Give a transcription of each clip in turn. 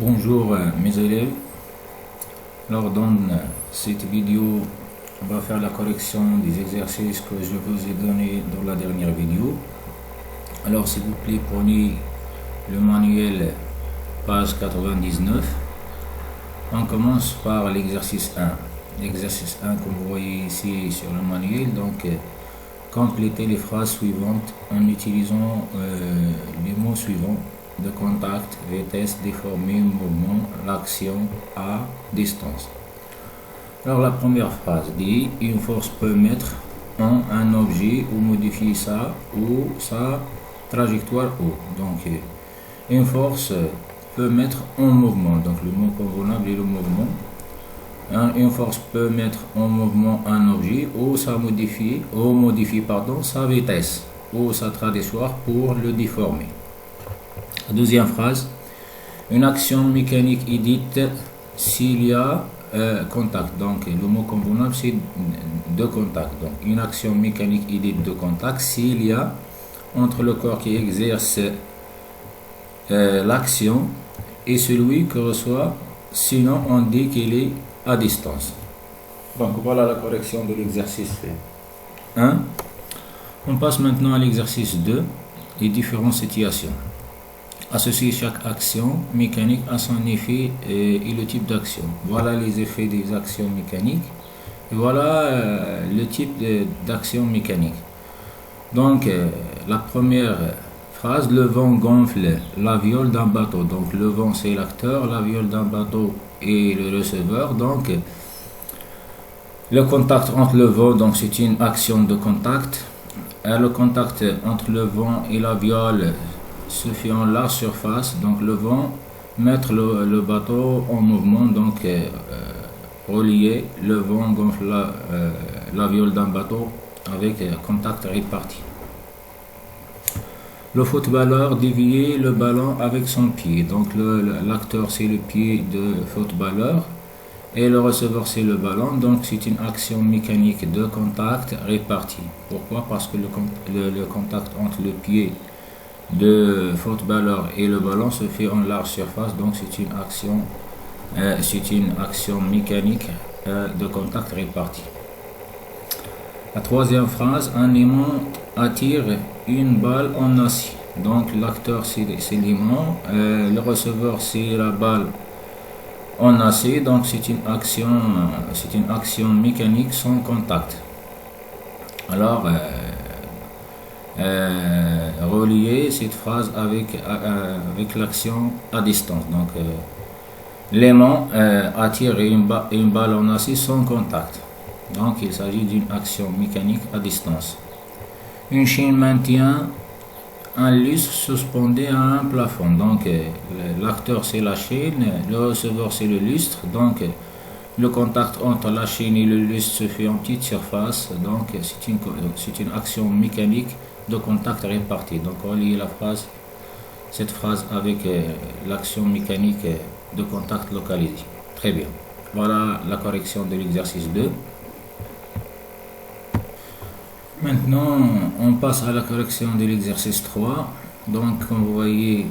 Bonjour mes élèves. Alors dans cette vidéo, on va faire la correction des exercices que je vous ai donnés dans la dernière vidéo. Alors s'il vous plaît, prenez le manuel page 99. On commence par l'exercice 1. L'exercice 1, comme vous voyez ici sur le manuel, donc complétez les phrases suivantes en utilisant les mots suivants: de contact, vitesse, déformé, mouvement, l'action, à, distance. Alors la première phrase dit: une force peut mettre en un objet ou modifier sa trajectoire haut. Donc une force peut mettre en mouvement, donc le mot convenable est le mouvement. Une force peut mettre en mouvement un objet ou modifie sa vitesse ou sa trajectoire pour le déformer. La deuxième phrase: une action mécanique est dite s'il y a contact. Donc le mot convenable c'est de contact. Donc une action mécanique est dite de contact s'il y a entre le corps qui exerce l'action et celui qui reçoit, sinon on dit qu'il est à distance. Donc voilà la correction de l'exercice 1. On passe maintenant à l'exercice 2, les différentes situations. Associer chaque action mécanique à son effet et le type d'action. Voilà les effets des actions mécaniques. Et voilà le type d'action mécanique. Donc la première phrase: le vent gonfle la viole d'un bateau. Donc le vent c'est l'acteur, la viole d'un bateau et le receveur. Donc le contact entre le vent, donc c'est une action de contact. Le contact entre le vent et la viole se fait en large surface. Donc le vent mettre le bateau en mouvement, donc relié. Le vent gonfle la viole d'un bateau avec contact réparti. Le footballeur dévier le ballon avec son pied. Donc l'acteur c'est le pied de footballeur et le receveur c'est le ballon. Donc c'est une action mécanique de contact réparti. Pourquoi? Parce que le contact entre le pied de footballeur et le ballon se fait en large surface. Donc c'est une action mécanique de contact réparti. La troisième phrase: un aimant attire une balle en acier. Donc l'acteur c'est l'aimant, le receveur c'est la balle en acier. Donc c'est une action mécanique sans contact. Alors relier cette phrase avec l'action à distance. Donc l'aimant attire une balle en acier sans contact. Donc il s'agit d'une action mécanique à distance. Une chaîne maintient un lustre suspendu à un plafond. Donc l'acteur c'est la chaîne, le receveur c'est le lustre. Donc le contact entre la chaîne et le lustre se fait en petite surface. Donc c'est une action mécanique de contact réparti. Donc relier cette phrase avec l'action mécanique de contact localisé. Très bien. Voilà la correction de l'exercice 2. Maintenant, on passe à la correction de l'exercice 3. Donc, comme vous voyez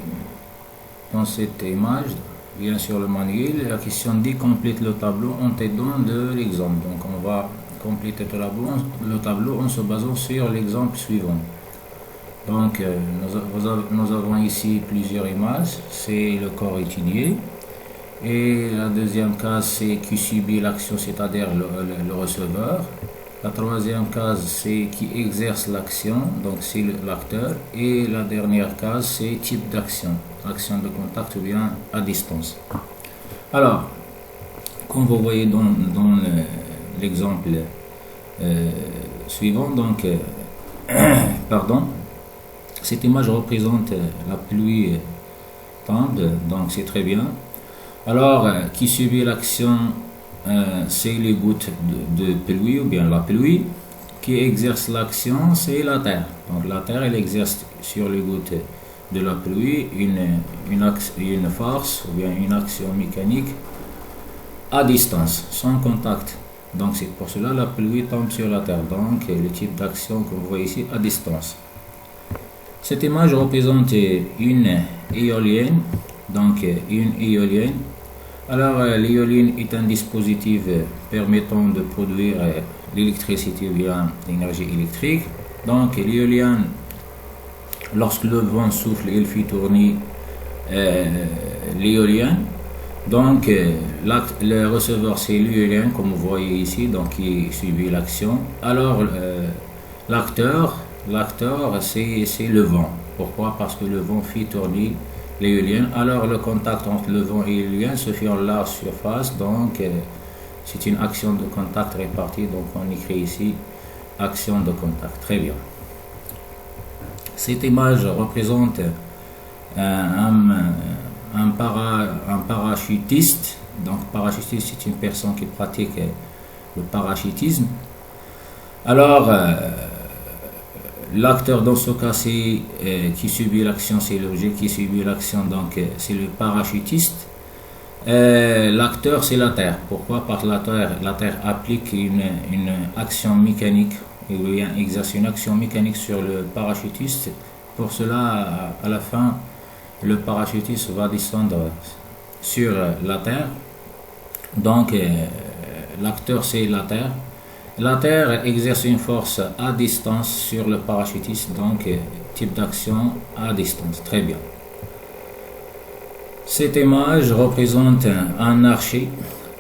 dans cette image, bien sûr le manuel, la question dit: complète le tableau en t'aidant de l'exemple. Donc, on va compléter le tableau en se basant sur l'exemple suivant. Donc, nous avons ici plusieurs images. C'est le corps étudié. Et la deuxième case, c'est qui subit l'action, c'est-à-dire le receveur. La troisième case, c'est qui exerce l'action, donc c'est l'acteur. Et la dernière case, c'est type d'action, action de contact ou bien à distance. Alors, comme vous voyez dans l'exemple suivant, donc, cette image représente la pluie tombe, donc c'est très bien. Alors, qui subit l'action, c'est les gouttes de pluie ou bien la pluie. Qui exerce l'action, c'est la terre. Donc la terre, elle exerce sur les gouttes de la pluie une force ou bien une action mécanique à distance, sans contact. Donc c'est pour cela la pluie tombe sur la terre. Donc le type d'action que vous voyez ici, à distance. Cette image représente une éolienne donc une éolienne. Alors l'éolienne est un dispositif permettant de produire l'électricité via l'énergie électrique. Donc l'éolienne, lorsque le vent souffle, il fait tourner l'éolienne. Donc le receveur c'est l'éolienne comme vous voyez ici, donc qui subit l'action. Alors l'acteur c'est le vent. Pourquoi? Parce que le vent fait tourner l'éolienne. Alors le contact entre le vent et l'éolienne se fait en large surface, donc c'est une action de contact répartie, donc on écrit ici action de contact. Très bien. Cette image représente un parachutiste. Donc parachutiste c'est une personne qui pratique le parachutisme. Alors l'acteur dans ce cas c'est qui subit l'action, c'est l'objet qui subit l'action, donc c'est le parachutiste. L'acteur c'est la Terre. Pourquoi? Parce que la Terre applique une action mécanique, et bien exerce une action mécanique sur le parachutiste. Pour cela à la fin le parachutiste va descendre sur la Terre. Donc l'acteur c'est la Terre. La Terre exerce une force à distance sur le parachutiste, donc type d'action à distance. Très bien. Cette image représente un archer.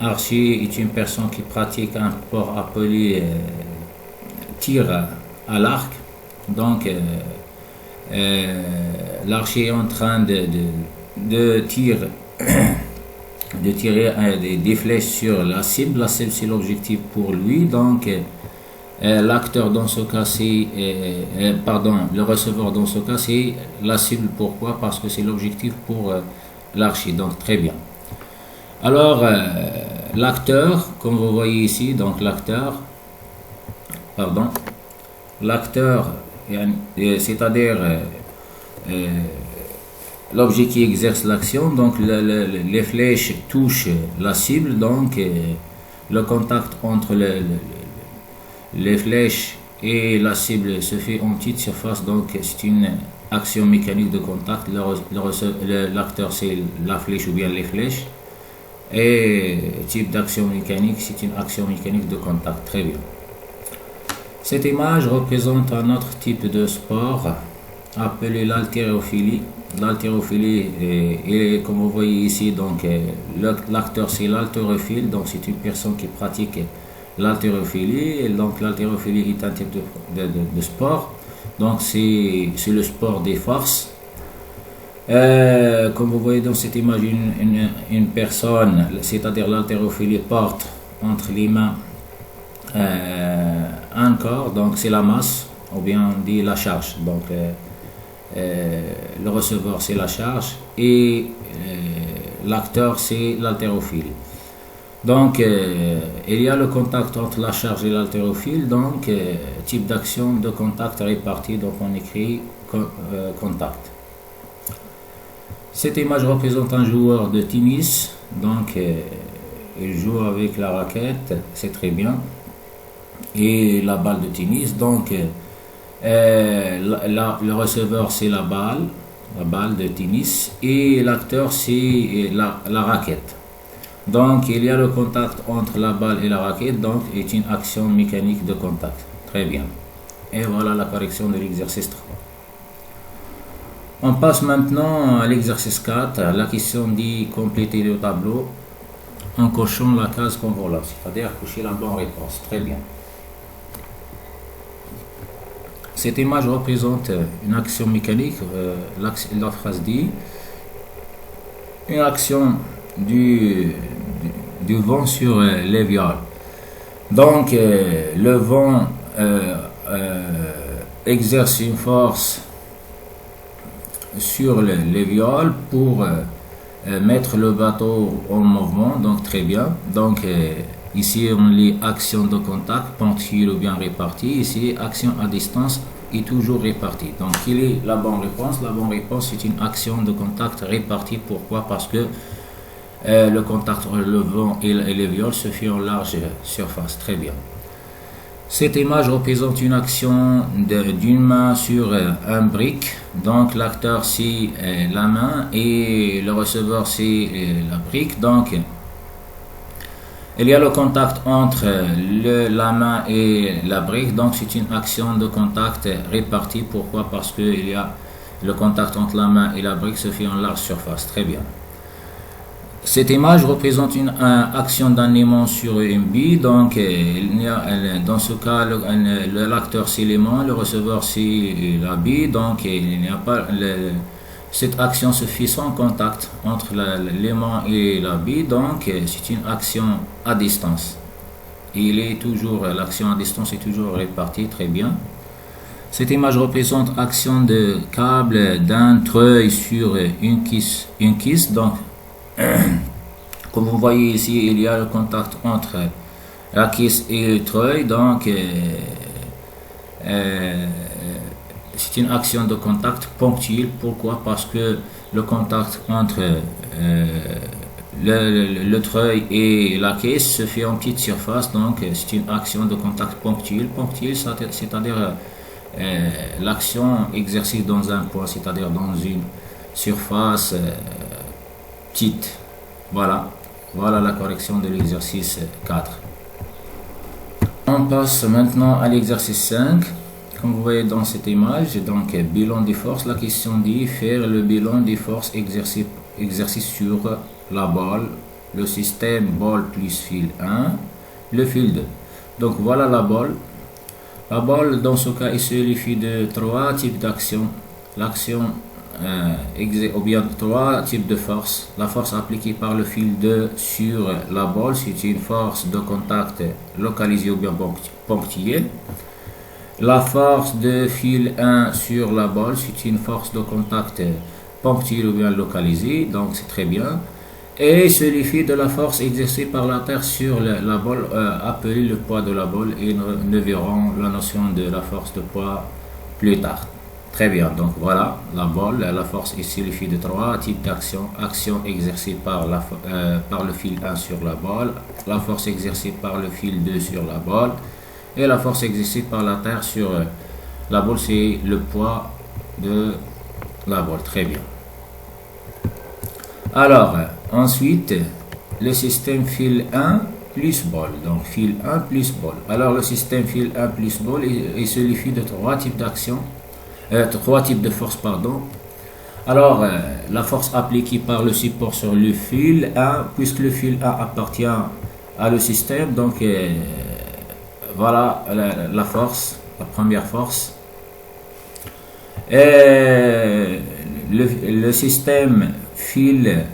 Archer est une personne qui pratique un sport appelé tir à l'arc. Donc l'archer est en train de tirer des flèches sur la cible. La cible c'est l'objectif pour lui, donc l'acteur dans ce cas c'est le receveur dans ce cas c'est la cible. Pourquoi? Parce que c'est l'objectif pour l'archer. Donc très bien. Alors l'acteur, comme vous voyez ici, donc l'acteur c'est-à-dire l'objet qui exerce l'action. Donc les flèches touchent la cible, donc le contact entre les flèches et la cible se fait en petite surface, donc c'est une action mécanique de contact. L'acteur c'est la flèche ou bien les flèches, et type d'action mécanique c'est une action mécanique de contact. Très bien. Cette image représente un autre type de sport appelé l'haltérophilie. L'haltérophilie est comme vous voyez ici, donc l'acteur c'est l'haltérophile, donc c'est une personne qui pratique l'haltérophilie. Donc l'haltérophilie est un type de sport, donc c'est le sport des forces. Comme vous voyez dans cette image, une personne, c'est-à-dire l'haltérophilie, porte entre les mains un corps, donc c'est la masse, ou bien on dit la charge. Donc le receveur c'est la charge et l'acteur c'est l'haltérophile. Donc il y a le contact entre la charge et l'haltérophile, donc type d'action de contact réparti, donc on écrit contact. Cette image représente un joueur de tennis, donc il joue avec la raquette, c'est très bien, et la balle de tennis. Donc le receveur c'est la balle de tennis, et l'acteur c'est la raquette. Donc il y a le contact entre la balle et la raquette, donc est une action mécanique de contact. Très bien. Et voilà la correction de l'exercice 3. On passe maintenant à l'exercice 4. La question dit compléter le tableau en cochant la case convolable, c'est-à-dire cocher la bonne réponse. Très bien. Cette image représente une action mécanique. La phrase dit une action du vent sur les viols. Donc le vent exerce une force sur les viols pour mettre le bateau en mouvement. Donc très bien. Donc ici on lit action de contact, ponctuelle ou bien répartie. Ici action à distance est toujours répartie. Donc quelle est la bonne réponse? La bonne réponse c'est une action de contact répartie. Pourquoi? Parce que le contact entre le vent et les viols se fait en large surface. Très bien. Cette image représente une action d'une main sur un brick. Donc l'acteur c'est la main et le receveur c'est la brique. Donc il y a le contact entre la main et la brique. Donc c'est une action de contact répartie. Pourquoi? Parce que il y a le contact entre la main et la brique se fait en large surface. Très bien. Cette image représente une action d'un aimant sur une bille. Donc, dans ce cas, l'acteur c'est l'aimant, le receveur c'est la bille. Donc, il n'y a pas cette action se fait sans contact entre l'aimant et la bille. Donc, c'est une action à distance. L'action à distance est toujours répartie très bien. Cette image représente action de câble d'un treuil sur une quisse. Donc, comme vous voyez ici, il y a le contact entre la quisse et le treuil. Donc, c'est une action de contact ponctuelle. Pourquoi? Parce que le contact entre le treuil et la quisse se fait en petite surface. Donc, c'est une action de contact ponctuelle. Ponctuelle, c'est-à-dire l'action exercée dans un point, c'est-à-dire dans une surface petite. Voilà la correction de l'exercice 4. On passe maintenant à l'exercice 5. Comme vous voyez dans cette image, donc bilan des forces, la question dit faire le bilan des forces exercées sur la balle, le système balle plus fil 1, le fil 2. Donc voilà la balle. La balle dans ce cas il se qualifie de trois types d'actions. L'action ou bien trois types de forces. La force appliquée par le fil 2 sur la balle, c'est une force de contact localisée ou bien ponctuelle. La force de fil 1 sur la balle, c'est une force de contact ponctuelle ou bien localisée, donc c'est très bien. Et se qualifie de la force exercée par la terre sur la balle, appelée le poids de la balle, et nous verrons la notion de la force de poids plus tard. Très bien, donc voilà la balle, la force est qualifiée de trois types d'actions. Action exercée par le fil 1 sur la balle, la force exercée par le fil 2 sur la balle, et la force exercée par la terre sur la balle, c'est le poids de la balle. Très bien. Alors, ensuite, le système fil 1 plus balle. Donc, fil 1 plus balle. Alors, le système fil 1 plus balle est qualifié de trois types d'actions. Trois types de forces, pardon. Alors, la force appliquée par le support sur le fil 1, puisque le fil 1 appartient à le système, donc voilà la force, la première force. Et le système fil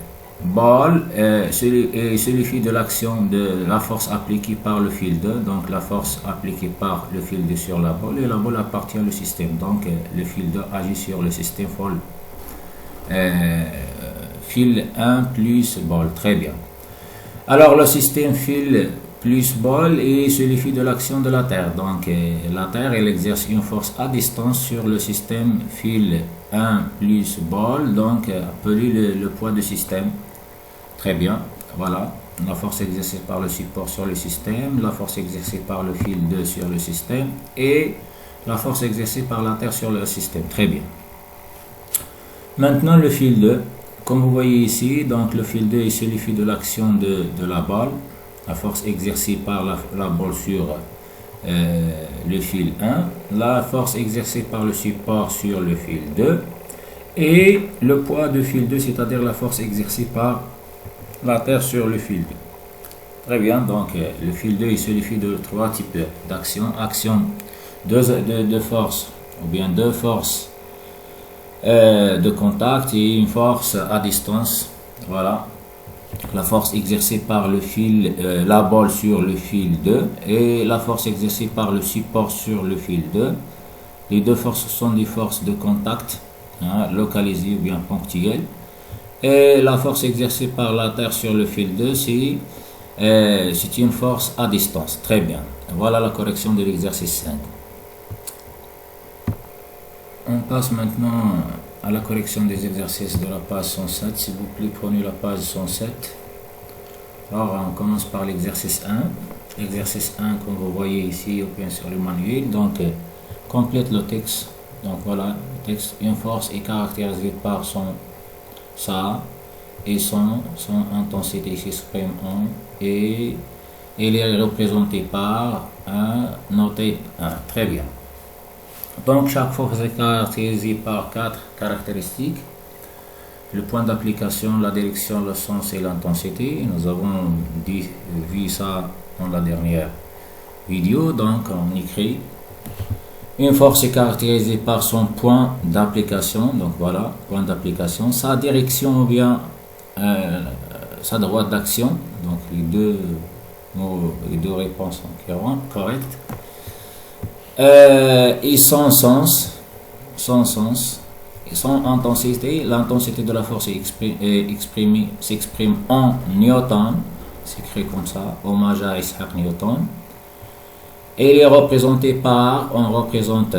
balle qualifie de l'action de la force appliquée par le fil 2, donc la force appliquée par le fil 2 sur la balle, et la balle appartient au système, donc le fil 2 agit sur le système fil 1 plus balle. Très bien. Alors le système fil plus balle est qualifié de l'action de la terre, donc la terre elle exerce une force à distance sur le système fil 1 plus balle, donc appelé le poids du système. Très bien, voilà, la force exercée par le support sur le système, la force exercée par le fil 2 sur le système, et la force exercée par la terre sur le système. Très bien. Maintenant le fil 2, comme vous voyez ici, donc le fil 2 est qualifié de l'action de la balle, la force exercée par la balle sur le fil 1, la force exercée par le support sur le fil 2, et le poids du fil 2, c'est-à-dire la force exercée par la terre sur le fil 2. Très bien, donc le fil 2 il se qualifie de trois types d'actions. Action de force, ou bien deux forces de contact et une force à distance. Voilà, la force exercée par le fil, la balle sur le fil 2, et la force exercée par le support sur le fil 2. Les deux forces sont des forces de contact, localisées ou bien ponctuelles. Et la force exercée par la terre sur le fil 2, c'est une force à distance. Très bien. Voilà la correction de l'exercice 5. On passe maintenant à la correction des exercices de la page 107. S'il vous plaît, prenez la page 107. Alors, on commence par l'exercice 1. exercice 1 comme vous voyez ici ou bien sur le manuel. Donc complète le texte. Donc voilà, le texte. Une force est caractérisée par sa et son intensité s'exprime en et elle est représentée par un noté 1. Très bien. Donc chaque force est caractérisée par 4 caractéristiques. Le point d'application, la direction, le sens et l'intensité. Nous avons vu ça dans la dernière vidéo. Donc on écrit une force est caractérisée par son point d'application. Donc voilà, point d'application. Sa direction ou bien sa droite d'action. Donc les deux réponses sont correctes. Et son sens, et son intensité, l'intensité de la force s'exprime en Newton, c'est écrit comme ça, hommage à Isaac Newton. Et il est représenté par, on représente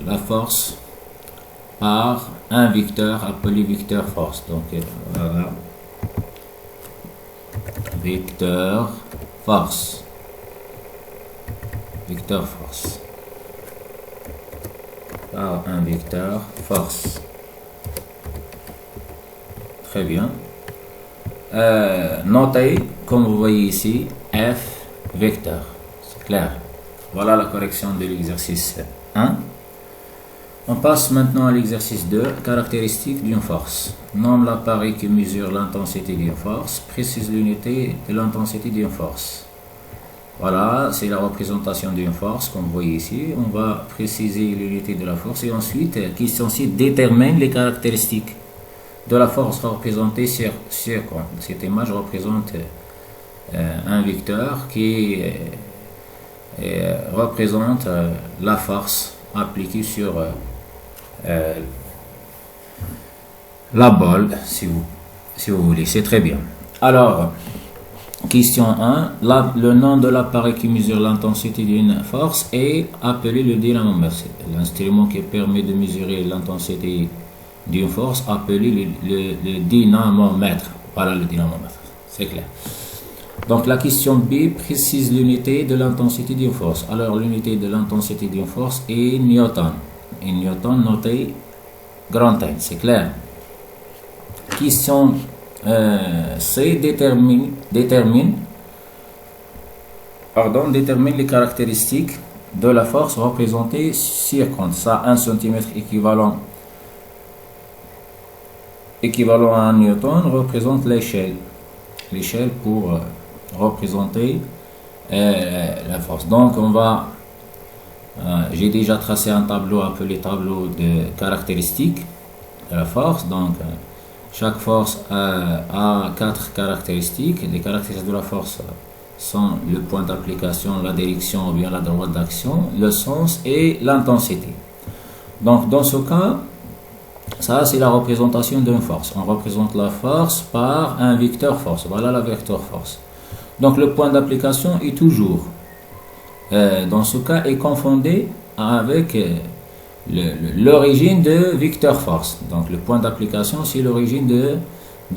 la force par un vecteur appelé vecteur force. Donc voilà, vecteur force. Vecteur force par un vecteur force. Très bien. Notez, comme vous voyez ici, F vecteur. C'est clair. Voilà la correction de l'exercice 1. On passe maintenant à l'exercice 2. Caractéristiques d'une force. Nomme l'appareil qui mesure l'intensité d'une force. Précise l'unité de l'intensité d'une force. Voilà, c'est la représentation d'une force, comme vous voyez ici. On va préciser l'unité de la force et ensuite, question 6, détermine les caractéristiques de la force représentée sur cette image représente un vecteur qui représente la force appliquée sur la balle, si vous voulez. C'est très bien. Alors, question 1. Le nom de l'appareil qui mesure l'intensité d'une force est appelé le dynamomètre. L'instrument qui permet de mesurer l'intensité d'une force appelé le dynamomètre. Voilà le dynamomètre. C'est clair. Donc la question B précise l'unité de l'intensité d'une force. Alors l'unité de l'intensité d'une force est Newton. Et Newton noté grand N. C'est clair. Question C détermine les caractéristiques de la force représentée sur ça 1 cm équivalent à 1 newton représente l'échelle pour représenter la force. Donc on va j'ai déjà tracé un tableau appelé tableau de caractéristiques de la force. Donc chaque force a 4 caractéristiques. Les caractéristiques de la force sont le point d'application, la direction ou bien la droite d'action, le sens et l'intensité. Donc dans ce cas, ça c'est la représentation d'une force. On représente la force par un vecteur force. Voilà la vecteur force. Donc le point d'application est toujours, dans ce cas, est confondu avec l'origine de vecteur force. Donc le point d'application c'est l'origine de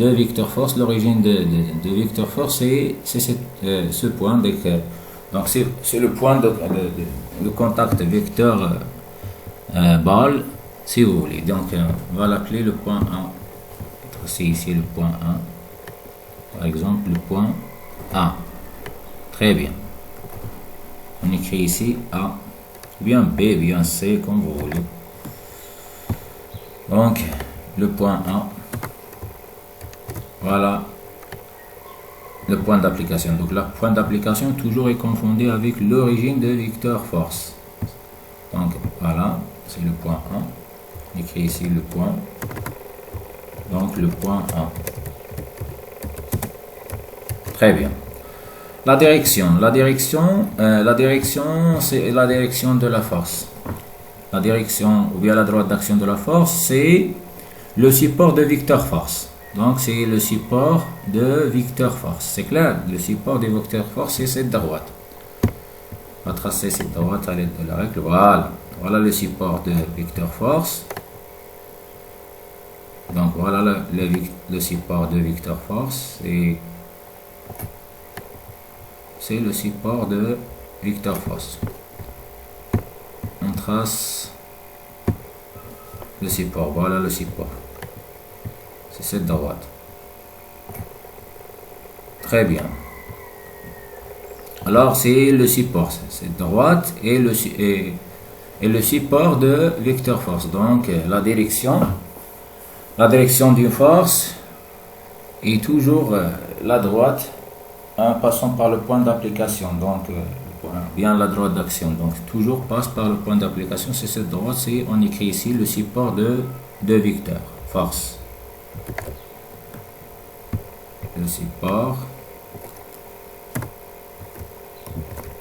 vecteur force. L'origine de vecteur force c'est ce point. Donc c'est le point de contact vecteur balle, si vous voulez. Donc on va l'appeler le point 1. C'est ici le point 1. Par exemple le point A. Très bien. On écrit ici A. Bien B, bien C, comme vous voulez. Donc, le point A. Voilà le point d'application. Donc, le point d'application toujours est confondu avec l'origine de vecteur force. Donc, voilà, c'est le point A. On écrit ici le point. Donc, le point A. Très bien. La direction, c'est la direction de la force. La direction ou bien la droite d'action de la force, c'est le support de vecteur force. Donc c'est le support de vecteur force. C'est clair, le support de vecteur force, c'est cette droite. On va tracer cette droite à l'aide de la règle. Voilà, voilà le support de vecteur force. Donc voilà le support de vecteur force. Et c'est le support de vecteur force. On trace le support, voilà le support. C'est cette droite. Très bien. Alors c'est le support, cette droite et le support de vecteur force. Donc la direction d'une force est toujours la droite en passant par le point d'application. Donc bien la droite d'action. Donc toujours passe par le point d'application. C'est cette droite. C'est on écrit ici le support de vecteur force. Le support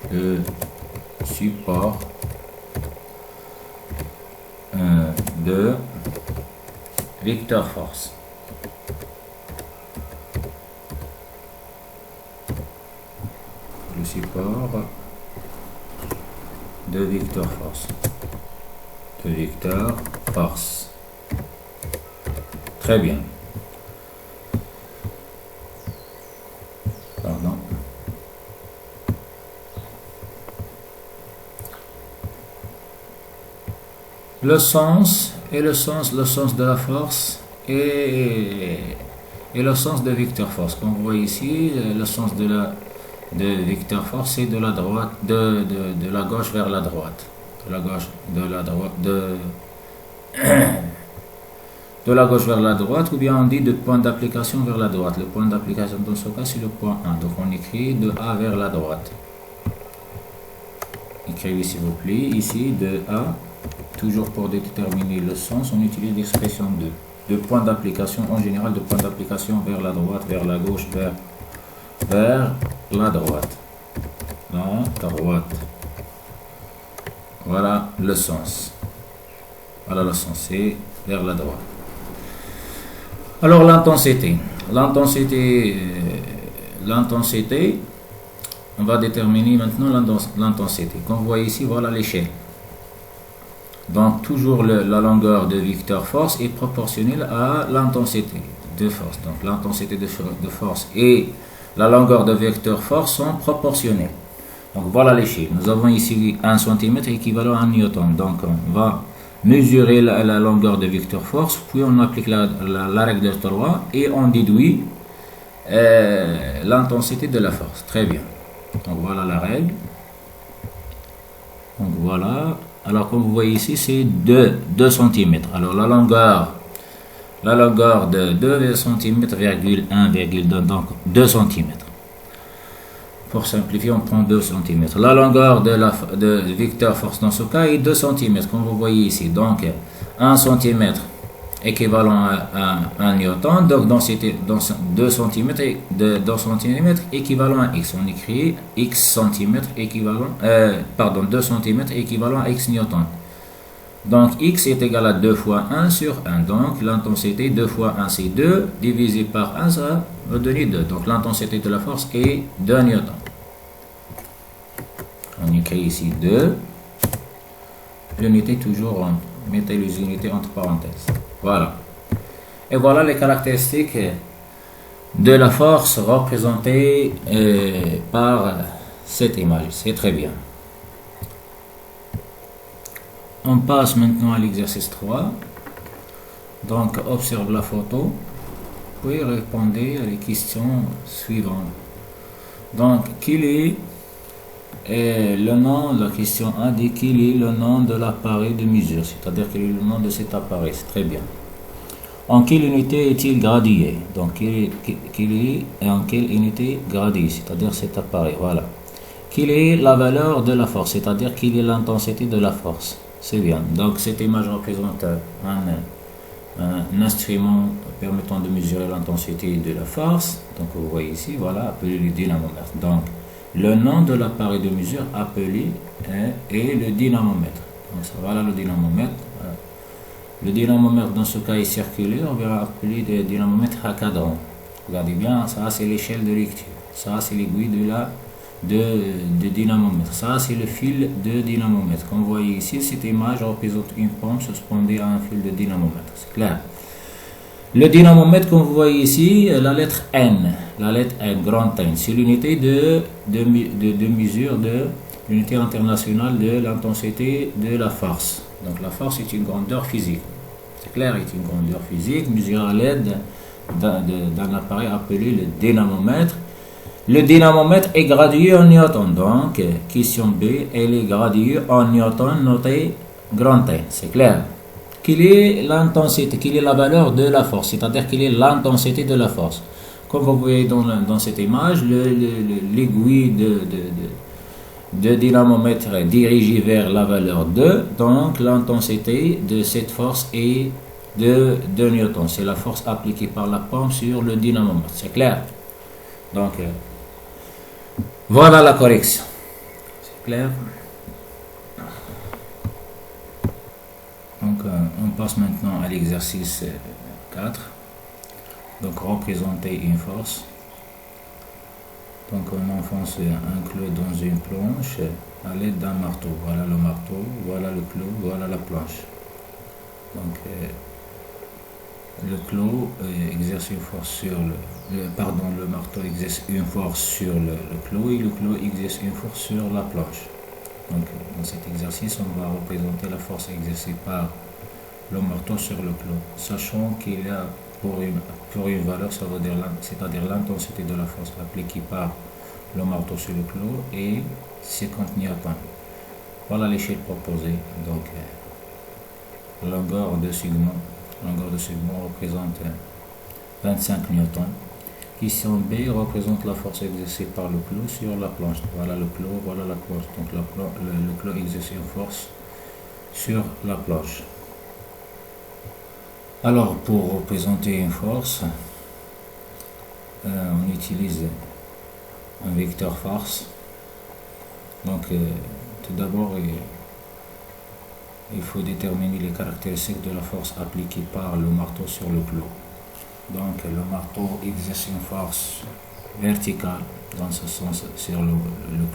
de vecteur force. Le support de vecteur force. De vecteur force. Très bien. Pardon. Le sens de la force et le sens de vecteur force. Comme vous voyez ici, le sens de vecteur force c'est de la droite, de la gauche vers la droite, de la gauche vers la droite, ou bien on dit de point d'application vers la droite. Le point d'application dans ce cas c'est le point 1, donc on écrit de A vers la droite. Écrivez s'il vous plaît ici de A. Toujours pour déterminer le sens, on utilise l'expression de point d'application, en général de point d'application vers la droite, vers la gauche, vers la droite. La droite. Voilà le sens. Voilà le sens, c'est vers la droite. Alors l'intensité. L'intensité, on va déterminer maintenant l'intensité. Comme vous voyez ici, voilà l'échelle. Donc toujours la longueur de vecteur force est proportionnelle à l'intensité de force. Donc l'intensité de force et la longueur de vecteur force sont proportionnelles. Donc voilà l'échelle. Nous avons ici 1 cm équivalent à 1 newton. Donc on va mesurer la longueur de vecteur force, puis on applique la règle de 3 et on déduit l'intensité de la force. Très bien. Donc voilà la règle. Donc voilà. Alors comme vous voyez ici c'est 2 cm. Alors la longueur de 2 cm, 1,2, donc 2 cm. Pour simplifier, on prend 2 cm. La longueur de vecteur force dans ce cas est 2 cm, comme vous voyez ici. Donc 1 cm équivalent à 1 newton. Donc dans 2 cm équivalent à x. On écrit x cm équivalent, 2 cm équivalent à x newton. Donc x est égal à 2 fois 1 sur 1. Donc l'intensité 2 fois 1 c'est 2. Divisé par 1 ça va donner 2. Donc l'intensité de la force est 2 newtons. On écrit ici 2. L'unité toujours, mettez les unités entre parenthèses. Voilà. Et voilà les caractéristiques de la force représentée par cette image. C'est très bien. On passe maintenant à l'exercice 3. Donc, observe la photo. Puis répondez à les questions suivantes. Donc, quel est le nom, la question 1 dit quel est le nom de l'appareil de mesure, c'est-à-dire quel est le nom de cet appareil, c'est très bien. En quelle unité est-il gradué? Donc, quel est et en quelle unité gradué, c'est-à-dire cet appareil, voilà. Quelle est la valeur de la force, c'est-à-dire quelle est l'intensité de la force. C'est bien. Donc cette image représente un instrument permettant de mesurer l'intensité de la force. Donc vous voyez ici, voilà, appelé le dynamomètre. Donc le nom de l'appareil de mesure appelé est le dynamomètre. Donc ça, voilà le dynamomètre. Voilà. Le dynamomètre dans ce cas est circulaire, on va appeler le dynamomètre à cadran. Regardez bien, ça c'est l'échelle de lecture. Ça c'est l'aiguille de dynamomètre. Ça c'est le fil de dynamomètre. Comme vous voyez ici, cette image représente une pompe suspendue à un fil de dynamomètre. C'est clair. Le dynamomètre, comme vous voyez ici, la lettre N, grand N, c'est l'unité de mesure de l'unité internationale de l'intensité de la force. Donc la force est une grandeur physique. C'est clair, est une grandeur physique mesurée à l'aide d'un appareil appelé le dynamomètre. Le dynamomètre est gradué en newton. Donc, question B, elle est graduée en newton, noté grand N. C'est clair. Quelle est l'intensité, quelle est la valeur de la force, c'est-à-dire quelle est l'intensité de la force. Comme vous voyez dans cette image, l'aiguille de dynamomètre est dirigée vers la valeur 2, donc l'intensité de cette force est de 2 newtons. C'est la force appliquée par la pompe sur le dynamomètre, c'est clair. Donc, voilà la correction. C'est clair. Donc, on passe maintenant à l'exercice 4. Donc, représenter une force. Donc, on enfonce un clou dans une planche à l'aide d'un marteau. Voilà le marteau, voilà le clou, voilà la planche. Donc, le clou exerce une force sur le marteau exerce une force sur le clou et le clou exerce une force sur la planche. Donc, dans cet exercice, on va représenter la force exercée par le marteau sur le clou, sachant qu'il y a pour une valeur, c'est-à-dire l'intensité de la force appliquée par le marteau sur le clou est 50 newtons. Voilà l'échelle proposée. Donc, longueur de segment représente 25 newtons. Question B représente la force exercée par le clou sur la planche. Voilà le clou, voilà la planche. Donc le clou exerce une force sur la planche. Alors pour représenter une force, on utilise un vecteur force. Donc tout d'abord, il faut déterminer les caractéristiques de la force appliquée par le marteau sur le clou. Donc le marteau exerce une force verticale dans ce sens sur le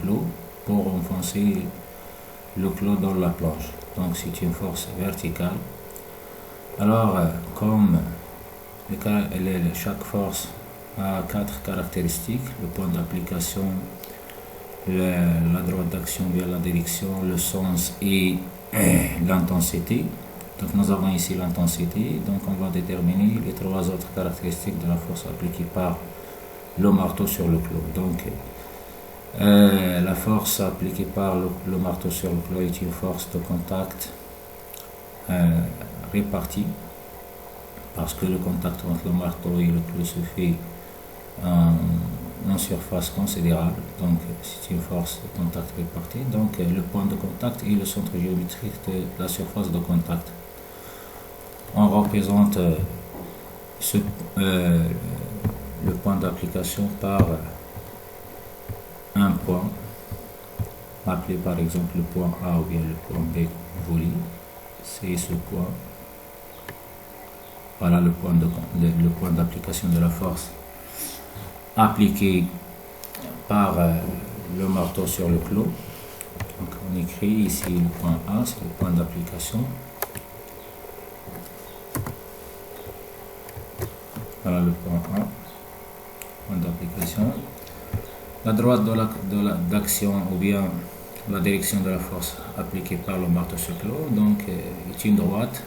clou pour enfoncer le clou dans la planche. Donc c'est une force verticale. Alors comme chaque force a 4 caractéristiques, le point d'application, la droite d'action via la direction, le sens et l'intensité. Donc nous avons ici l'intensité, donc on va déterminer les 3 autres caractéristiques de la force appliquée par le marteau sur le clou. Donc la force appliquée par le marteau sur le clou est une force de contact répartie, parce que le contact entre le marteau et le clou se fait en surface considérable, donc c'est une force de contact répartie. Donc le point de contact est le centre géométrique de la surface de contact. On représente le point d'application par un point, appelé par exemple le point A ou bien le point B voulu. C'est ce point. Voilà le point d'application de la force appliquée par le marteau sur le clou. Donc on écrit ici le point A, c'est le point d'application. Voilà le point A, point d'application. La droite d'action ou bien la direction de la force appliquée par le marteau sur le clou, donc est une droite.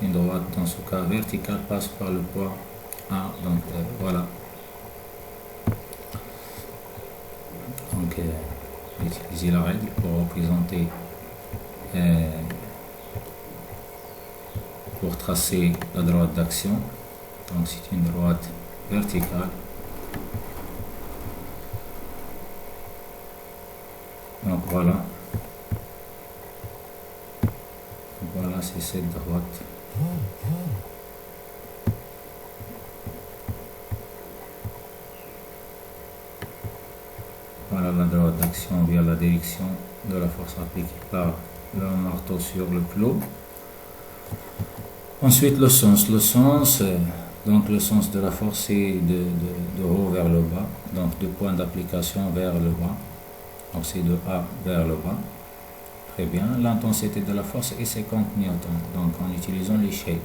Une droite dans ce cas verticale passe par le point A. Donc voilà. Donc utiliser la règle pour représenter, pour tracer la droite d'action. Donc c'est une droite verticale. Donc voilà. Voilà, c'est cette droite. Voilà la droite d'action via la direction de la force appliquée par le marteau sur le clou. Ensuite le sens. Donc le sens de la force est de haut vers le bas. Donc de point d'application vers le bas. Donc c'est de A vers le bas. Très bien. L'intensité de la force est 50 newtons. Donc en utilisant l'échelle.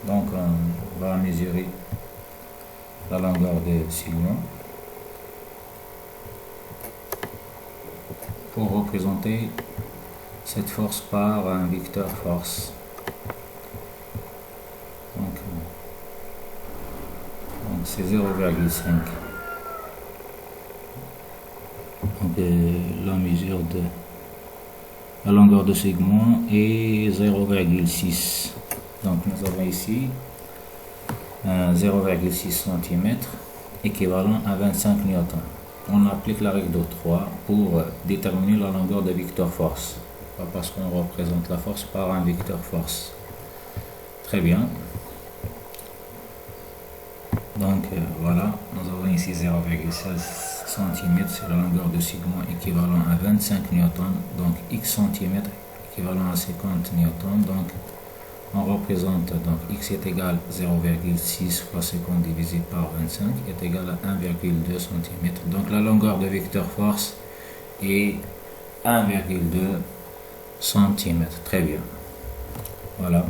Donc on va mesurer la longueur de segment pour représenter cette force par un vecteur force. Donc c'est 0,5. Donc la mesure de la longueur de segment est 0,6. Donc nous avons ici 0,6 cm équivalent à 25 newtons. On applique la règle de 3 pour déterminer la longueur de vecteur force, parce qu'on représente la force par un vecteur force. Très bien. Donc voilà, nous avons ici 0,16 cm, c'est la longueur de segment équivalent à 25 newtons, donc x cm équivalent à 50 newtons. Donc on représente, donc x est égal à 0,6 fois 50 divisé par 25 est égal à 1,2 cm. Donc la longueur de vecteur force est 1,2 cm. Très bien. Voilà.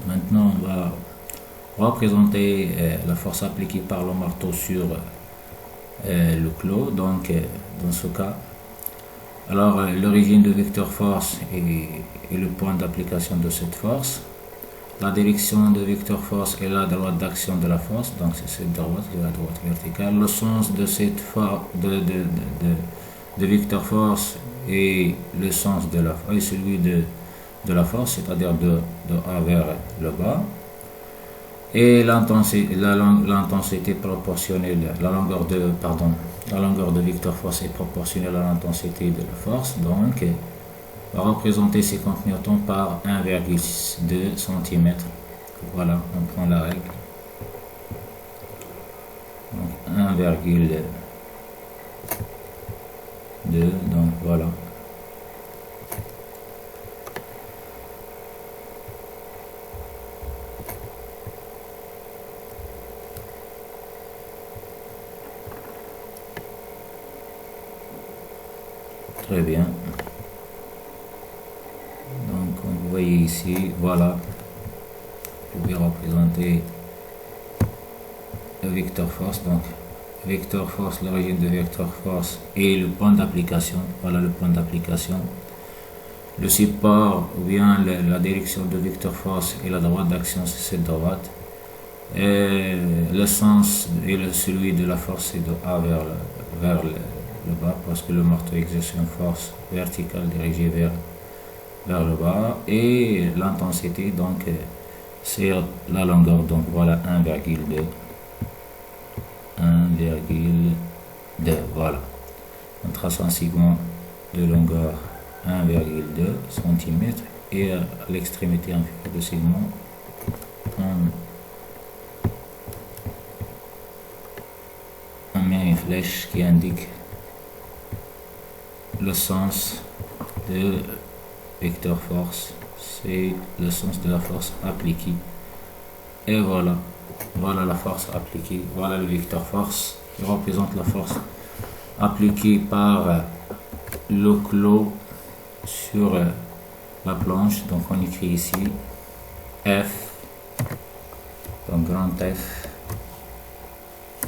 Maintenant on va représenter la force appliquée par le marteau sur le clou. Donc dans ce cas, alors l'origine de vecteur force est le point d'application de cette force. La direction de vecteur force est la droite d'action de la force, donc c'est cette droite, la droite verticale. Le sens de cette force de vecteur force est le sens de la force, et celui de la force, c'est-à-dire de A vers le bas. Et l'intensité proportionnelle, la longueur de vecteur force est proportionnelle à l'intensité de la force. Donc on va représenter 50 newtons par 1,2 cm. Voilà, on prend la règle. Donc 1,2, donc voilà. Très bien. Donc vous voyez ici, voilà, vous pouvez représenter le vecteur force. Donc vecteur force, l'origine de vecteur force et le point d'application. Voilà le point d'application. Le support ou bien la direction de vecteur force et la droite d'action, c'est cette droite. Et le sens et celui de la force est de A vers le bas, parce que le marteau exerce une force verticale dirigée vers le bas, et l'intensité donc c'est la longueur. Donc voilà 1,2, voilà. On trace un segment de longueur 1,2 cm et à l'extrémité inférieure du segment on met une flèche qui indique le sens de vecteur force, c'est le sens de la force appliquée. Et voilà, voilà la force appliquée, voilà le vecteur force qui représente la force appliquée par le clou sur la planche. Donc on écrit ici F, donc grand F,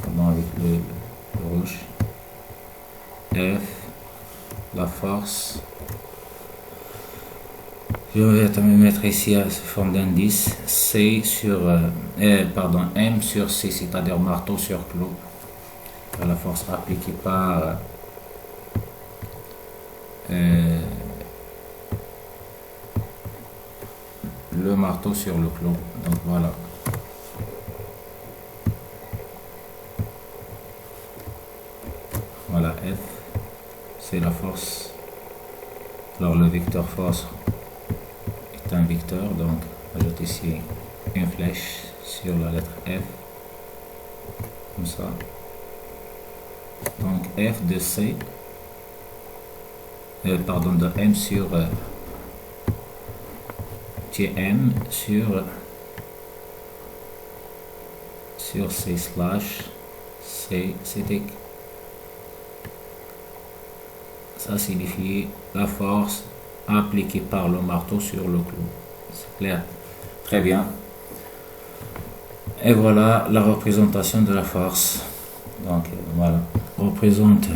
pardon, avec le rouge, F, la force. Je vais mettre ici sous forme d'indice C sur M sur C, c'est-à-dire marteau sur clou. La force appliquée par le marteau sur le clou. Donc voilà. Voilà F, c'est la force. Alors le vecteur force est un vecteur, donc ajoute ici une flèche sur la lettre F, comme ça. Donc F de C, de M sur TM sur C slash C, c'était ça signifie la force appliquée par le marteau sur le clou. C'est clair? Très bien. Et voilà la représentation de la force. Donc voilà, on représente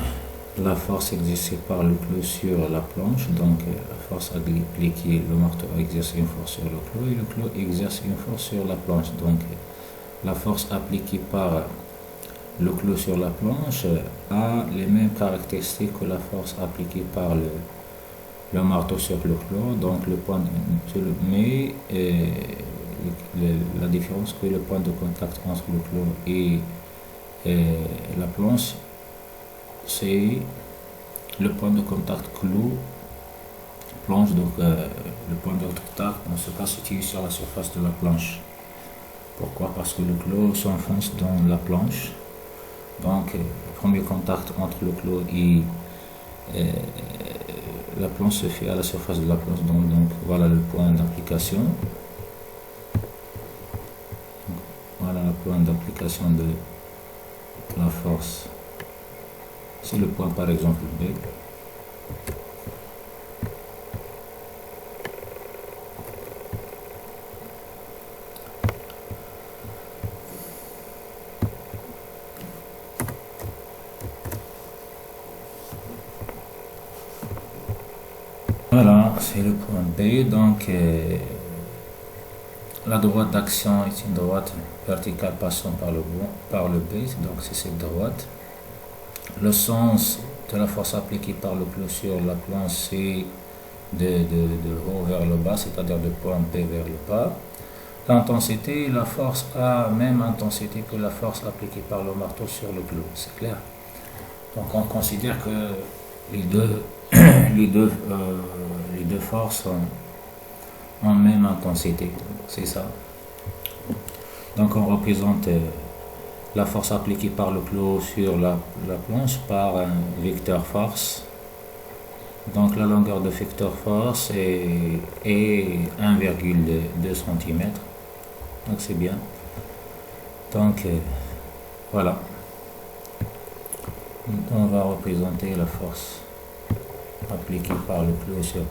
la force exercée par le clou sur la planche. Donc la force appliquée, le marteau a exercé une force sur le clou et le clou exerce une force sur la planche. Donc la force appliquée par le clou sur la planche a les mêmes caractéristiques que la force appliquée par le marteau sur le clou. Donc le point mais la différence que le point de contact entre le clou et la planche, c'est le point de contact clou planche. Donc le point de contact en ce cas se situe sur la surface de la planche. Pourquoi? Parce que le clou s'enfonce dans la planche. Donc le premier contact entre le clou et la planche se fait à la surface de la planche. Donc voilà le point d'application. Voilà le point d'application de la force. C'est le point par exemple B. Voilà, c'est le point B. Donc la droite d'action est une droite verticale passant par le B, donc c'est cette droite. Le sens de la force appliquée par le clou sur la planche, c'est de haut vers le bas, c'est-à-dire de point B vers le bas. L'intensité, la force a même intensité que la force appliquée par le marteau sur le clou, c'est clair. Donc on considère que les deux forces ont même intensité, c'est ça. Donc on représente la force appliquée par le clou sur la planche par un vecteur force. Donc la longueur de vecteur force est 1,2 cm. Donc c'est bien. Donc voilà. On va représenter la force appliquée par le clou sur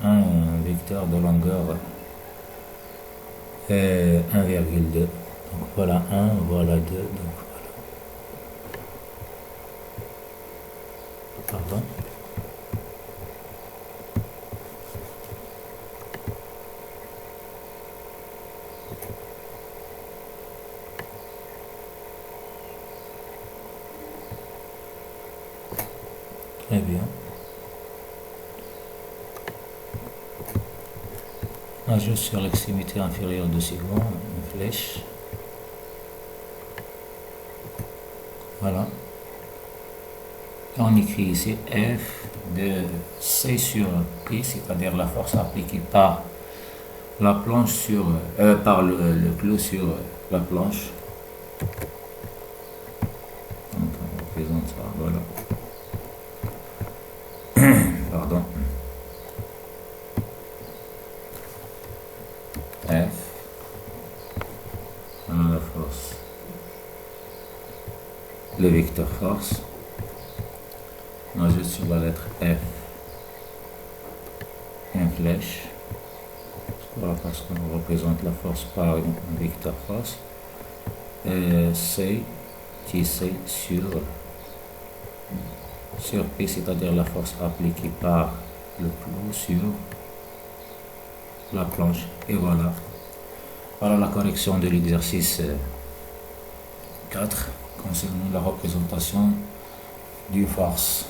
un vecteur de longueur 1,2. Donc voilà 1, voilà 2, donc voilà. Pardon. Très bien. Ajuste sur l'extrémité inférieure de second, une flèche. Voilà. On écrit ici F de C sur P, c'est-à-dire la force appliquée par la planche sur par le clou sur la planche. Donc on représente ça, voilà. Pardon. F. On a la force. Le vecteur force. On ajoute sur la lettre F une flèche. Voilà, parce qu'on représente la force par un vecteur force. C qui c'est sur P, c'est-à-dire la force appliquée par le clou sur la planche. Et voilà. Voilà la correction de l'exercice 4 concernant la représentation d'une force.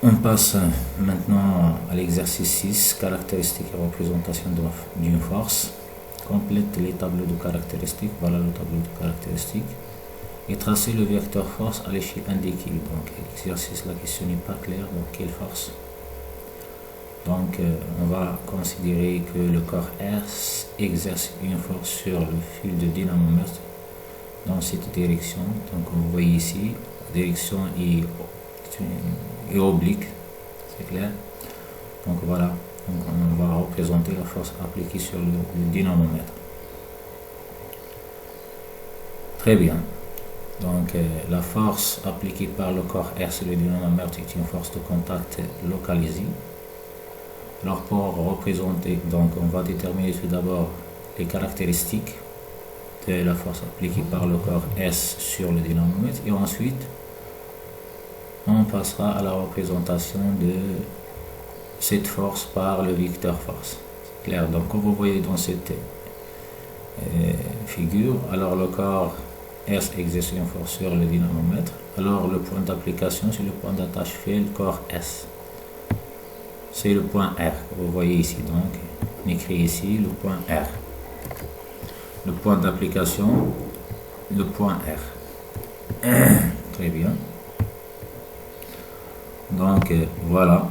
On passe maintenant à l'exercice 6, caractéristiques et représentation d'une force. Complète les tableaux de caractéristiques. Voilà le tableau de caractéristiques. Et tracer le vecteur force à l'échelle indiquée. Donc, l'exercice, la question n'est pas claire. Donc, quelle force? Donc, on va considérer que le corps R exerce une force sur le fil de dynamomètre dans cette direction. Donc, vous voyez ici, la direction est oblique, c'est clair. Donc, voilà. Donc, on va représenter la force appliquée sur le dynamomètre. Très bien. Donc, la force appliquée par le corps R sur le dynamomètre est une force de contact localisée. Alors pour représenter, donc on va déterminer tout d'abord les caractéristiques de la force appliquée par le corps S sur le dynamomètre et ensuite on passera à la représentation de cette force par le vecteur force. C'est clair, donc comme vous voyez dans cette figure, alors le corps S exerce une force sur le dynamomètre, alors le point d'application c'est le point d'attache fait le corps S. C'est le point R que vous voyez ici, donc on écrit ici le point R. Le point d'application, le point R. Très bien. Donc voilà.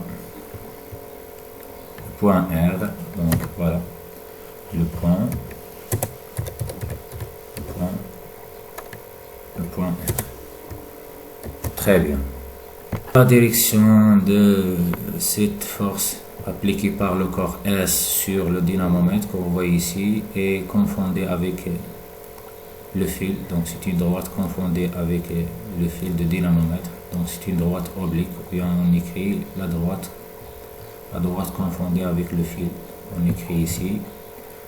Le point R. Donc voilà. Le point R. Très bien. La direction de cette force appliquée par le corps S sur le dynamomètre que vous voyez ici est confondée avec le fil, donc c'est une droite confondée avec le fil de dynamomètre, donc c'est une droite oblique, et on écrit la droite confondue avec le fil, on écrit ici,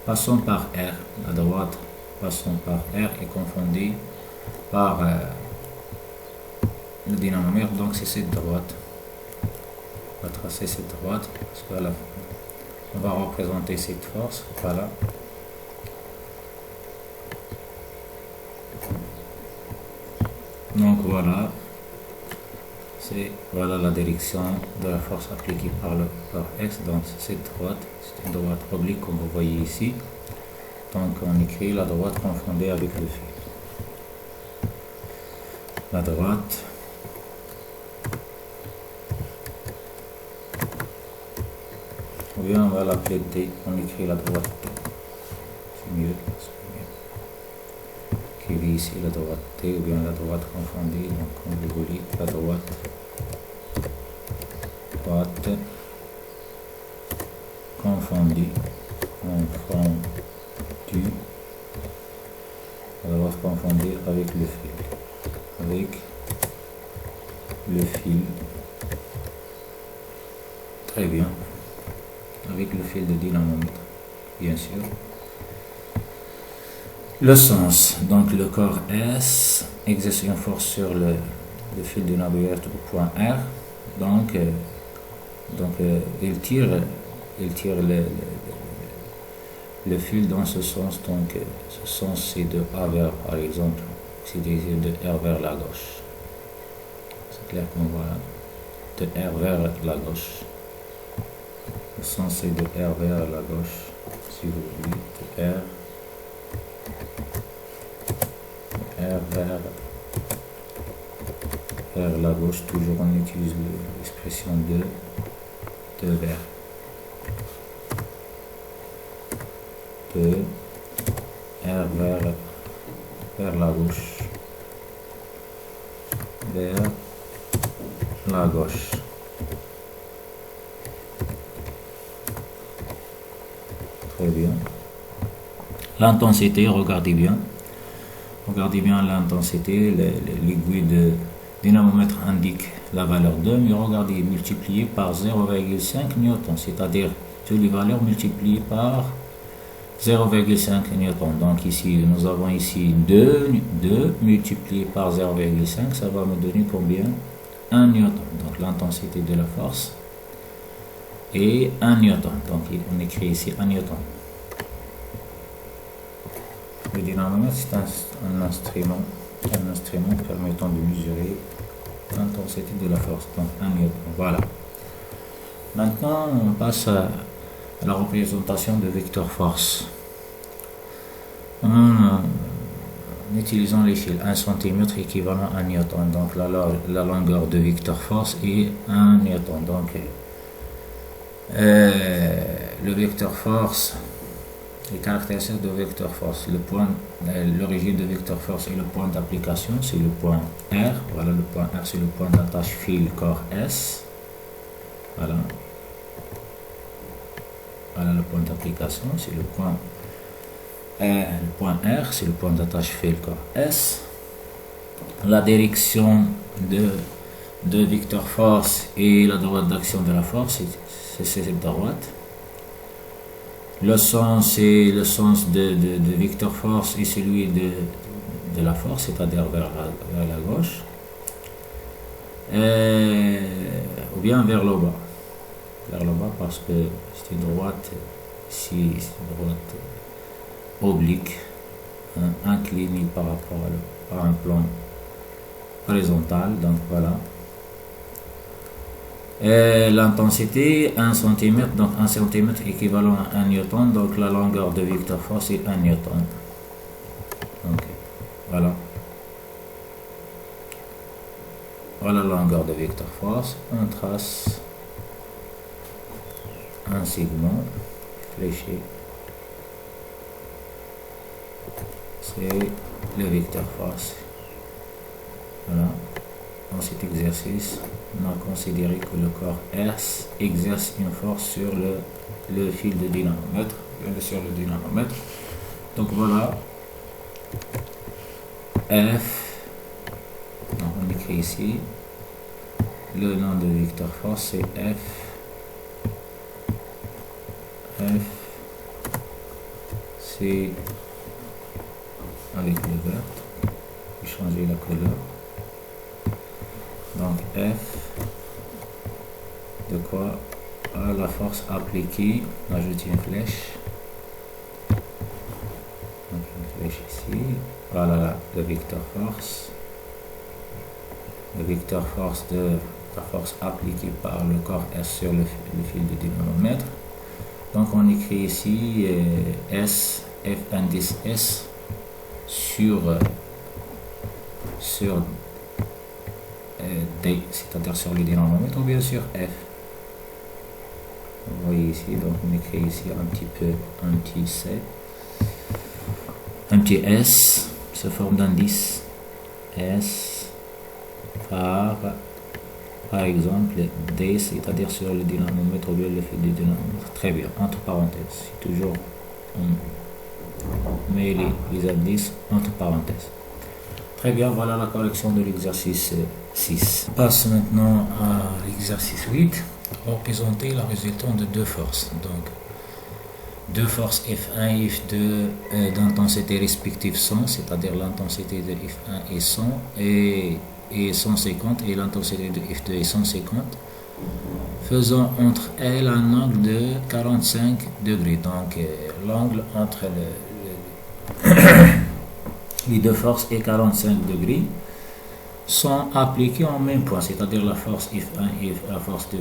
passons par R, la droite passons par R est confondue par le dynamomètre, donc c'est cette droite. On va tracer cette droite parce que là, on va représenter cette force, voilà. Donc voilà, c'est voilà la direction de la force appliquée par le corps S, donc cette droite, c'est une droite oblique comme vous voyez ici, donc on écrit la droite confondue avec le fil. La droite ou bien on va l'appeler T, on écrit la droite T, c'est mieux, qui est ici la droite T ou bien la droite confondue, donc on vous dit la droite confondue, la droite confondue avec le fil, très bien, avec le fil de dynamomètre, bien sûr. Le sens, donc le corps S exerce une force sur le fil du dynamomètre au point R, donc il tire le fil dans ce sens, donc ce sens c'est de A vers, par exemple, c'est de R vers la gauche, c'est clair qu'on voit, de R vers la gauche. Le sens c'est de R vers la gauche, si vous voulez, de R vers la gauche, toujours on utilise l'expression de vers. De R vers la gauche, vers la gauche. Très bien. L'intensité, regardez bien l'intensité, l'aiguille de dynamomètre indique la valeur 2, mais regardez, multiplié par 0,5 newton, c'est-à-dire toutes les valeurs multipliées par 0,5 newton. Donc ici, nous avons ici 2 multiplié par 0,5, ça va me donner combien? 1 newton. Donc l'intensité de la force est 1 newton. Donc on écrit ici 1 newton. Le dynamomètre, c'est un instrument permettant de mesurer l'intensité de la force, donc 1 newton. Voilà. Maintenant, on passe à la représentation de vecteur force. En utilisant les fils, 1 cm équivalent à 1 newton. Donc la longueur de vecteur force est 1 newton. Donc le vecteur force, les caractéristiques de vecteur force, l'origine de vecteur force et le point d'application, c'est le point R. Voilà, le point R, c'est le point d'attache fil corps S. Voilà. Voilà le point d'application, c'est le point R, c'est le point d'attache fil corps S. La direction de de vecteur force et la droite d'action de la force, c'est cette droite. Le sens est le sens de vecteur force et celui de la force, c'est-à-dire vers la gauche, ou bien vers le bas. Vers le bas parce que c'est une droite, ici c'est une droite oblique, inclinée par rapport à un plan horizontal, donc voilà. L'intensité 1 cm, donc 1 cm équivalent à 1 newton, donc la longueur de vecteur force est 1 newton. Donc voilà. Voilà la longueur de vecteur force. On trace un segment fléché. C'est le vecteur force. Voilà. Dans cet exercice, on a considéré que le corps S exerce une force sur le fil de dynamomètre, sur le dynamomètre. Donc voilà, F, donc on écrit ici, le nom de vecteur force c'est F, c'est avec le vert, je vais changer la couleur. Donc F de quoi à la force appliquée, on ajoute une flèche. Donc une flèche ici. Voilà le vecteur force. Le vecteur force de la force appliquée par le corps S sur le fil de dynamomètre. Donc on écrit ici S, F indice S sur D, c'est-à-dire sur le dynamomètre, ou bien sûr F. Vous voyez ici, donc on écrit ici un petit C, un petit S, sous forme d'indice S par exemple D, c'est-à-dire sur le dynamomètre ou bien le fil du dynamomètre. Très bien, entre parenthèses, c'est toujours on met les indices entre parenthèses. Très bien, voilà la correction de l'exercice 6. On passe maintenant à l'exercice 8. Représenter la résultante de deux forces. Donc, deux forces F1 et F2 d'intensité respective 100, c'est-à-dire l'intensité de F1 est 100 et 150 et l'intensité de F2 est 150. Faisant entre elles un angle de 45 degrés. Donc, l'angle entre les deux forces est 45 degrés, sont appliquées en même point, c'est-à-dire la force F1 et la force de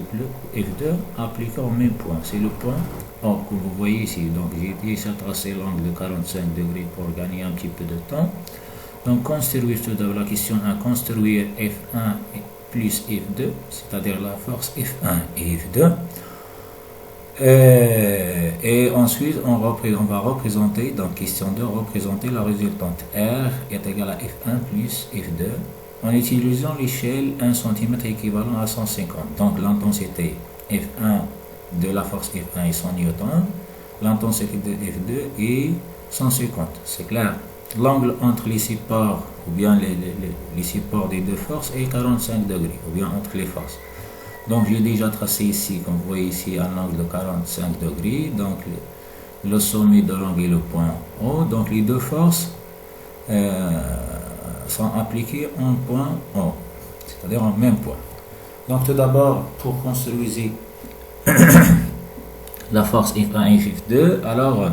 F2 appliquées en même point. C'est le point que vous voyez ici. Donc j'ai déjà tracé l'angle de 45 degrés pour gagner un petit peu de temps. Donc construire tout d'abord la question 1, construire F1 plus F2, c'est-à-dire la force F1 et F2. Et ensuite on va représenter, donc question 2, représenter la résultante R est égale à F1 plus F2 en utilisant l'échelle 1 cm équivalent à 150. Donc l'intensité F1 de la force F1 est 100 Newton, l'intensité de F2 est 150, c'est clair. L'angle entre les supports ou bien les supports des deux forces est 45 degrés, ou bien entre les forces. Donc j'ai déjà tracé ici, comme vous voyez ici, un angle de 45 degrés. Donc le sommet de l'angle est le point O. Donc les deux forces sont appliquées en point O, c'est-à-dire en même point. Donc tout d'abord, pour construire la force F1 et F2, alors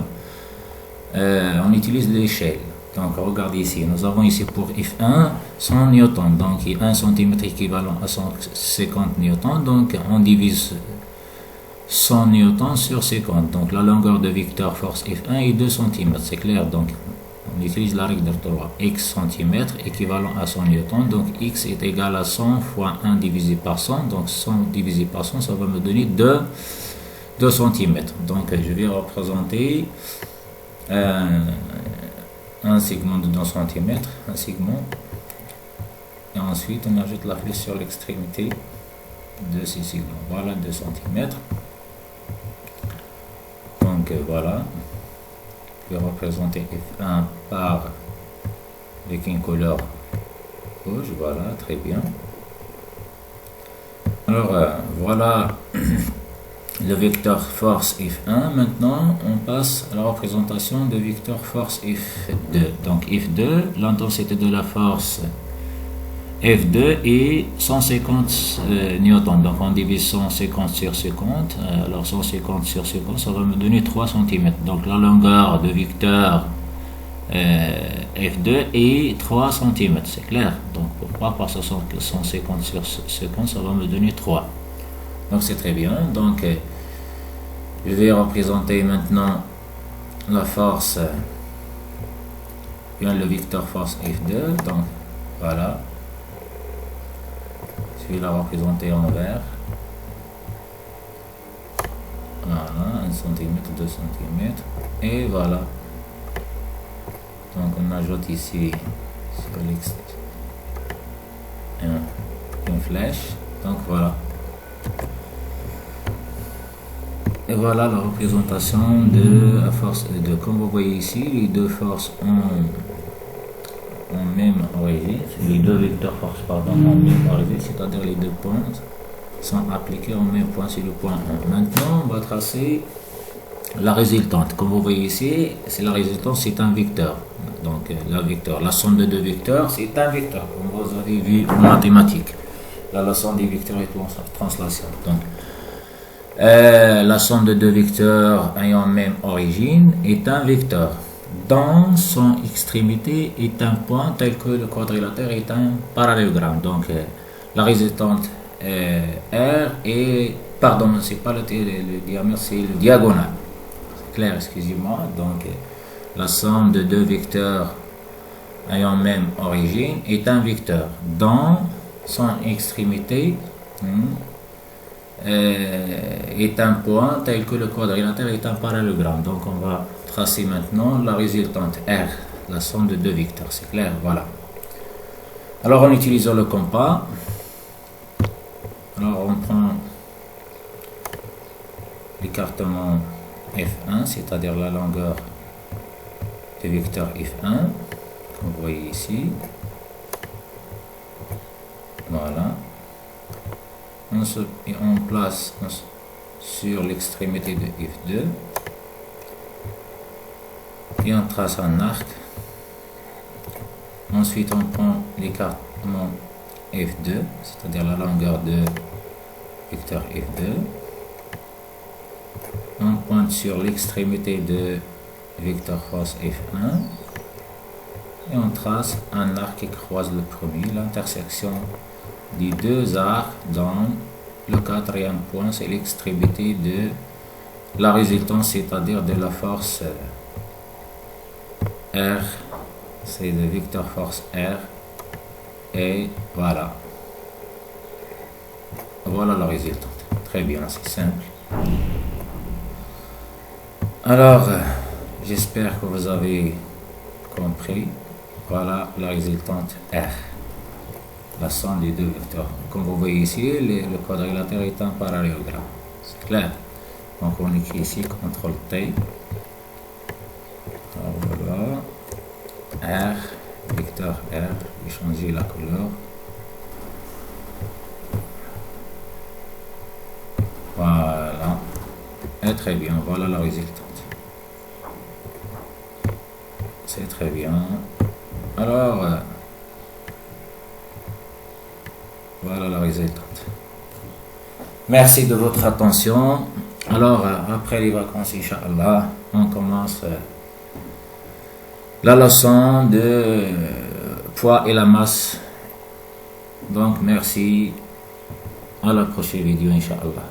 on utilise l'échelle. Donc regardez ici, nous avons ici pour F1 100 Newton, donc 1 cm équivalent à 150 Newton, donc on divise 100 Newton sur 50, donc la longueur de vecteur force F1 est 2 cm, c'est clair, donc on utilise la règle de 3, x cm équivalent à 100 Newton, donc x est égal à 100 fois 1 divisé par 100, donc 100 divisé par 100, ça va me donner 2 cm, donc je vais représenter un segment de 2 cm, un segment, et ensuite on ajoute la flèche sur l'extrémité de ces segments. Voilà 2 cm. Donc voilà, je vais représenter F1 par avec une couleur rouge, voilà, très bien. Alors voilà le vecteur force F1. Maintenant on passe à la représentation de vecteur force F2. Donc F2, l'intensité de la force F2 est 150 newtons. Donc on divise 150 sur 50. Alors 150 sur 50, ça va me donner 3 cm. Donc la longueur de vecteur F2 est 3 cm. C'est clair. Donc pourquoi? Parce que 150 sur 50, ça va me donner 3. Donc c'est très bien. Donc je vais représenter maintenant la force, bien le vecteur force F2. Donc voilà. Je vais la représenter en vert. Voilà, 1 cm, 2 cm. Et voilà. Donc on ajoute ici sur une flèche. Donc voilà. Et voilà la représentation de la force E2. Comme vous voyez ici, les deux forces ont même origine, les deux vecteurs force pardon, ont même origine, c'est-à-dire les deux points sont appliqués au même point sur le point 1. Maintenant, on va tracer la résultante. Comme vous voyez ici, c'est la résultante, c'est un vecteur. Donc la somme de deux vecteurs, c'est un vecteur, comme vous avez vu en mathématiques. La leçon des vecteurs et translation. Donc, la somme de deux vecteurs ayant même origine est un vecteur. Dans son extrémité est un point tel que le quadrilatère est un parallélogramme. Donc la résultante R est, pardon, c'est pas le diamètre, c'est le diagonal. C'est clair, excusez-moi. Donc la somme de deux vecteurs ayant même origine est un vecteur. Dans son extrémité est un point tel que le quadrilatère est un parallélogramme. Donc on va tracer maintenant la résultante R, la somme de deux vecteurs. C'est clair, voilà. Alors en utilisant le compas, alors on prend l'écartement F1, c'est-à-dire la longueur du vecteur F1, comme vous voyez ici. Voilà. On place sur l'extrémité de F2 et on trace un arc. Ensuite on prend l'écartement F2, c'est-à-dire la longueur de vecteur F2. On pointe sur l'extrémité de vecteur force F1 et on trace un arc qui croise le premier. L'intersection des deux arcs dans le quatrième point, c'est l'extrémité de la résultante, c'est-à-dire de la force R, c'est le vecteur force R, et voilà. Voilà la résultante. Très bien, c'est simple. Alors, j'espère que vous avez compris. Voilà la résultante R. La somme des deux vecteurs. Comme vous voyez ici, le quadrilatère est un parallélogramme. C'est clair. Donc on écrit ici CTRL T. Alors voilà. R, vecteur R. Je vais changer la couleur. Voilà. Et très bien. Voilà la résultante. C'est très bien. Alors, voilà la résultante. Merci de votre attention. Alors, après les vacances, Inch'Allah, on commence la leçon de poids et la masse. Donc, merci. À la prochaine vidéo, Inch'Allah.